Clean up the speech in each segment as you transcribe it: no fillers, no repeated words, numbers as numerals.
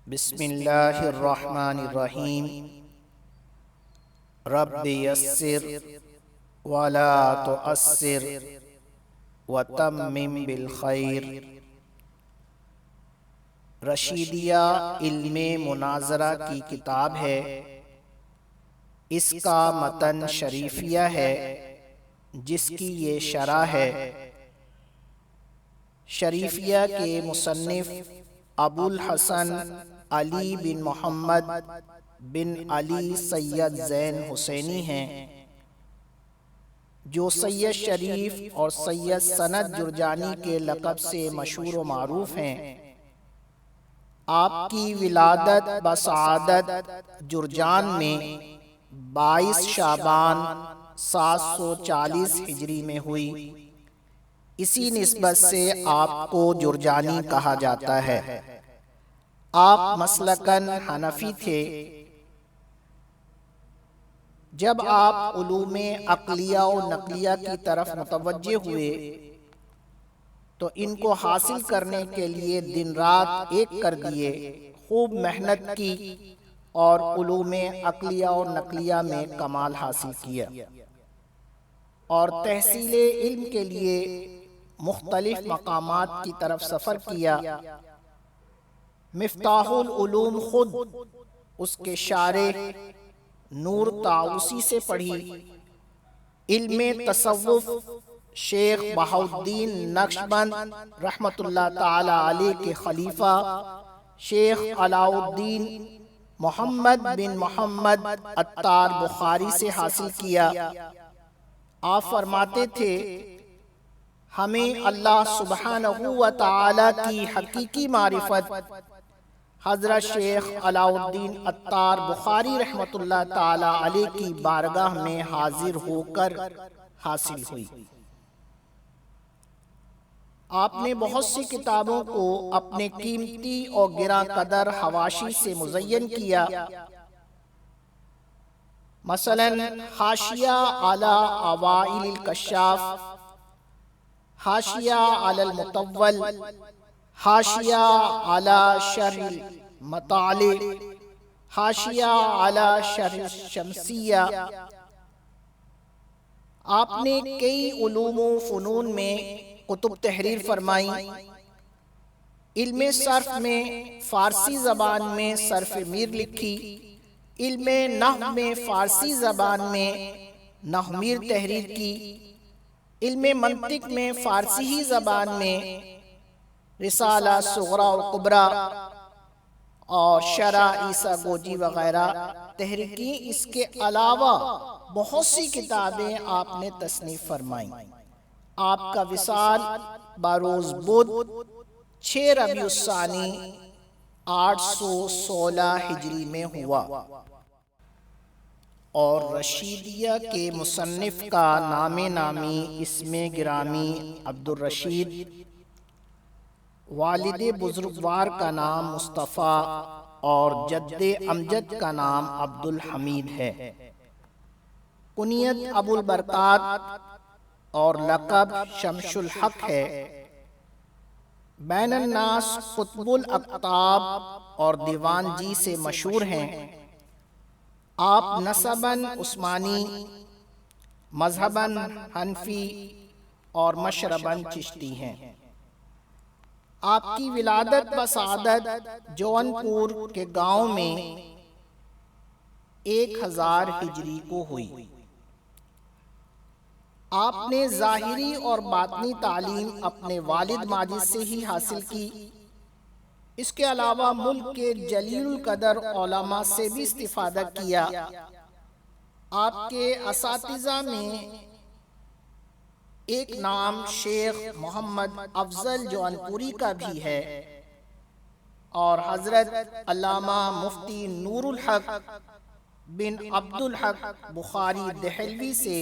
بسم اللہ الرحمن الرحیم۔ رب یسر ولا تعسر وتمم بالخیر۔ رشیدیہ علم مناظرہ کی کتاب ہے، اس کا متن شریفیہ ہے جس کی یہ شرح ہے۔ شریفیہ کے مصنف ابو الحسن علی بن محمد بن علی سید زین حسینی ہیں، جو سید شریف اور سید سند جرجانی کے لقب سے مشہور و معروف ہیں۔ آپ کی ولادت بسعادت جرجان میں 22 شعبان 740 ہجری میں ہوئی۔ اسی نسبت سے آپ کو جرجانی کہا جاتا ہے۔ آپ مسلکاً حنفی تھے۔ جب آپ علوم عقلیہ و نقلیہ کی طرف متوجہ ہوئے تو ان کو حاصل کرنے کے لیے دن رات ایک کر دیے، خوب محنت کی اور علوم عقلیہ و نقلیہ میں کمال حاصل کیا، اور تحصیل علم کے لیے مختلف مقامات کی طرف سفر کیا۔ مفتاح العلوم خود اس کے شارح نور طاووسی سے پڑھی۔ علم تصوف شیخ بہاؤالدین نقشبند رحمۃ اللہ تعالی علیہ کے خلیفہ شیخ علاء الدین محمد بن محمد عطار بخاری سے حاصل کیا۔ آپ فرماتے تھے، ہمیں اللہ سبحانہ و تعالی کی حقیقی معرفت حضرت شیخ علاء الدین عطار بخاری رحمۃ اللہ تعالی علیہ کی بارگاہ میں حاضر ہو کر حاصل ہوئی۔ آپ نے بہت سی کتابوں کو اپنے قیمتی اور گراں قدر حواشی سے مزین کیا، مثلاً حاشیہ علی اوائل الکشاف، حاشیہ علی المطول، حاشیہ علی شرح المطالع، حاشیہ علی شرح الشمسیہ۔ آپ نے کئی علوم و فنون میں کتب تحریر فرمائی۔ علم صرف میں فارسی زبان میں صرف میر لکھی، علم نحو میں فارسی زبان میں نحو میر تحریر کی، علم منطق میں فارسی ہی زبان میں رسالہ صغریٰ اور کبریٰ اور شرح عیسیٰ گوجی وغیرہ تحریر کی۔ اس کے علاوہ بہت سی کتابیں آپ نے تصنیف فرمائیں۔ آپ کا وصال بروز بدھ 6 ربیع الثانی 816 ہجری میں ہوا، اور رشیدیہ کے مصنف کا نام نامی اسم گرامی عبدالرشید، والد بزرگوار کا نام مصطفیٰ اور جد امجد کا نام عبدالحمید ہے۔ کنیت ابو البرکات اور لقب شمس الحق ہے۔ بین الناس قطب الاقطاب اور دیوان جی سے مشہور ہیں۔ آپ نسباً عثمانی، مذہباً حنفی اور مشرباً چشتی ہیں۔ آپ کی ولادت بسعادت جونپور کے گاؤں میں 1000 ہجری کو ہوئی۔ آپ نے ظاہری اور باطنی تعلیم اپنے والد ماجد سے ہی حاصل کی۔ اس کے علاوہ ملک کے جلیل القدر علماء سے بھی استفادہ کیا۔ آپ کے اساتذہ میں ایک نام شیخ محمد افضل جونپوری کا بھی ہے، اور حضرت علامہ مفتی نور الحق بن عبد الحق بخاری دہلوی سے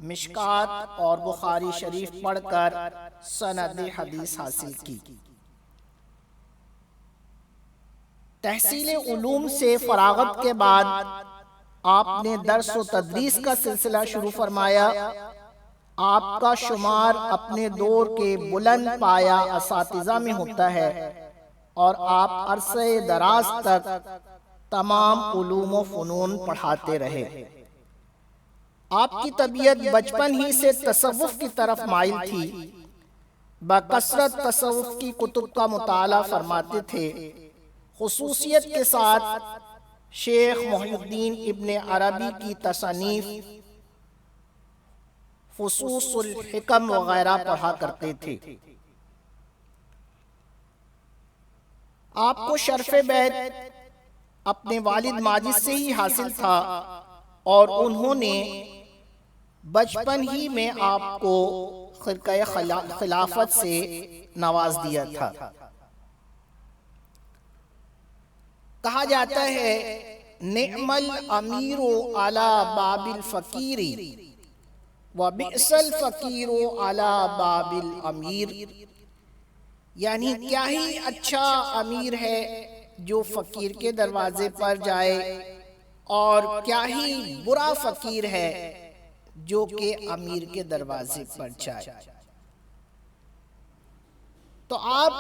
مشکات اور بخاری شریف پڑھ کر سند حدیث حاصل کی۔ تحصیل علوم سے فراغت کے بعد آپ نے درس و تدریس کا سلسلہ شروع فرمایا۔ آپ کا شمار اپنے دور کے بلند پایہ اساتذہ میں ہوتا ہے۔ اور آپ عرصہ دراز تک تمام علوم و فنون پڑھاتے رہے۔ آپ کی طبیعت بچپن ہی سے تصوف کی طرف مائل تھی، بکثرت تصوف کی کتب کا مطالعہ فرماتے تھے۔ خصوصیت کے ساتھ شیخ محی الدین ابن عربی کی تصانیف فصوص الحکم وغیرہ پڑھا کرتے تھے۔ آپ کو شرف بیت اپنے والد ماجد سے ہی حاصل تھا اور انہوں نے بچپن ہی میں آپ کو خرقہ خلافت سے نواز دیا تھا۔ کہا جاتا ہے نعم الامیر علی باب الفقیر وبئس الفقیر علی باب الامیر، یعنی کیا ہی اچھا امیر ہے جو فقیر کے دروازے پر جائے، اور کیا ہی برا فقیر ہے جو کہ امیر کے دروازے پر جائے۔ تو آپ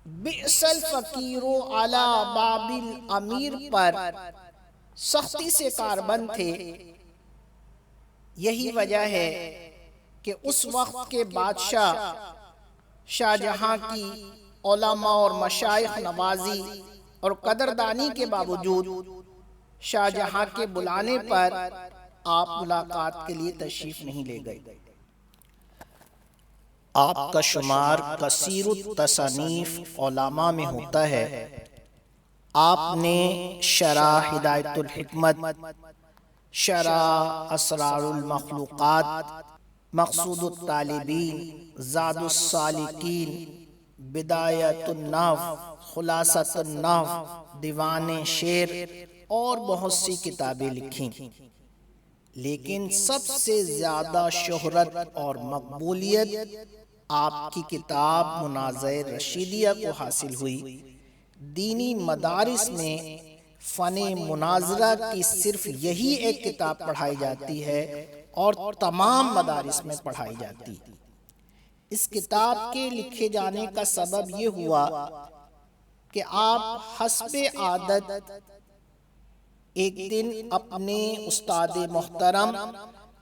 بئس الفقیر علی باب الامیر پر سختی سے کاربند تھے۔ یہی وجہ ہے کہ اس وقت کے بادشاہ شاہ جہاں کی علماء اور مشائخ نوازی اور قدردانی کے باوجود شاہ جہاں کے بلانے پر آپ ملاقات کے لیے تشریف نہیں لے گئے۔ آپ کا شمار کثیر التصانیف علماء میں ہوتا ہے۔ آپ نے شرح ہدایت الحکمت، شرح اسرار المخلوقات، مقصود الطالبین، زاد السالکین، بدایت النحو، خلاصۃ النحو، دیوان شعر اور بہت سی کتابیں لکھیں، لیکن سب سے زیادہ شہرت اور مقبولیت آپ کی کتاب منازع رشیدیہ کو حاصل ہوئی۔ دینی مدارس میں فن مناظرہ کی صرف یہی ایک کتاب پڑھائی جاتی ہے اور تمام مدارس میں پڑھائی جاتی۔ اس کتاب کے لکھے جانے کا سبب یہ ہوا کہ آپ حسب عادت ایک دن اپنے استاد محترم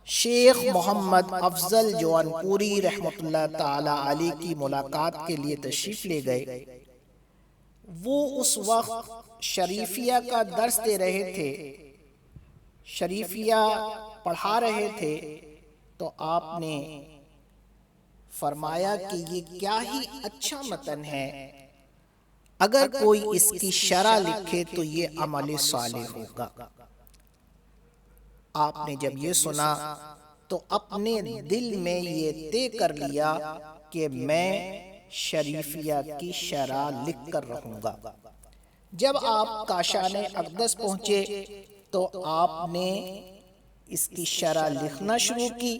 شیخ محمد افضل جونپوری رحمۃ اللہ تعالی علیہ کی ملاقات کے لیے تشریف لے گئے۔ وہ اس وقت شریفیہ کا درس دے رہے تھے، شریفیہ پڑھا رہے تھے، تو آپ نے فرمایا کہ یہ کیا ہی اچھا متن ہے، اگر کوئی اس کی شرح لکھے تو یہ عمل صالح ہوگا۔ آپ نے جب یہ سنا تو اپنے دل میں یہ طے کر لیا کہ میں شریفیہ کی شرح لکھ کر رہوں گا۔ جب آپ کاشان اقدس پہنچے تو آپ نے اس کی شرح لکھنا شروع کی،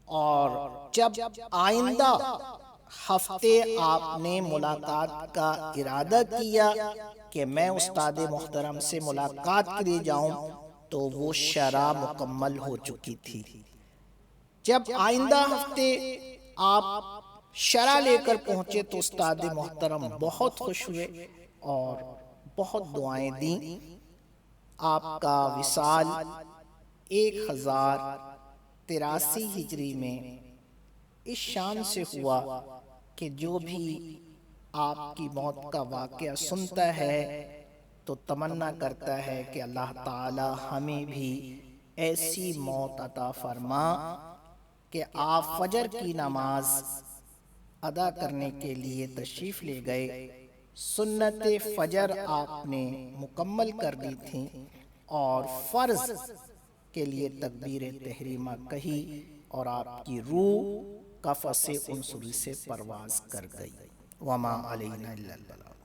اور جب آئندہ ہفتے آپ نے ملاقات کا ارادہ کیا کہ میں استاد محترم سے ملاقات کے لیے جاؤں تو وہ شرح مکمل ہو چکی تھی۔ جب آئندہ ہفتے آپ شرح لے کر پہنچے تو استاد محترم بہت خوش ہوئے اور بہت دعائیں دیں۔ آپ کا وصال 1083 ہجری میں اس شان سے ہوا کہ جو بھی آپ کی موت کا واقعہ سنتا ہے تو تمنا کرتا ہے کہ اللہ تعالی ہمیں بھی ایسی موت عطا فرما کہ آپ فجر کی نماز ادا کرنے کے لیے تشریف لے گئے، سنت فجر آپ نے مکمل کر دی تھی اور فرض کے لیے تکبیر تحریمہ کہی اور آپ کی روح قفس عنصری سے پرواز کر گئی۔ وما علینا الا البلاغ۔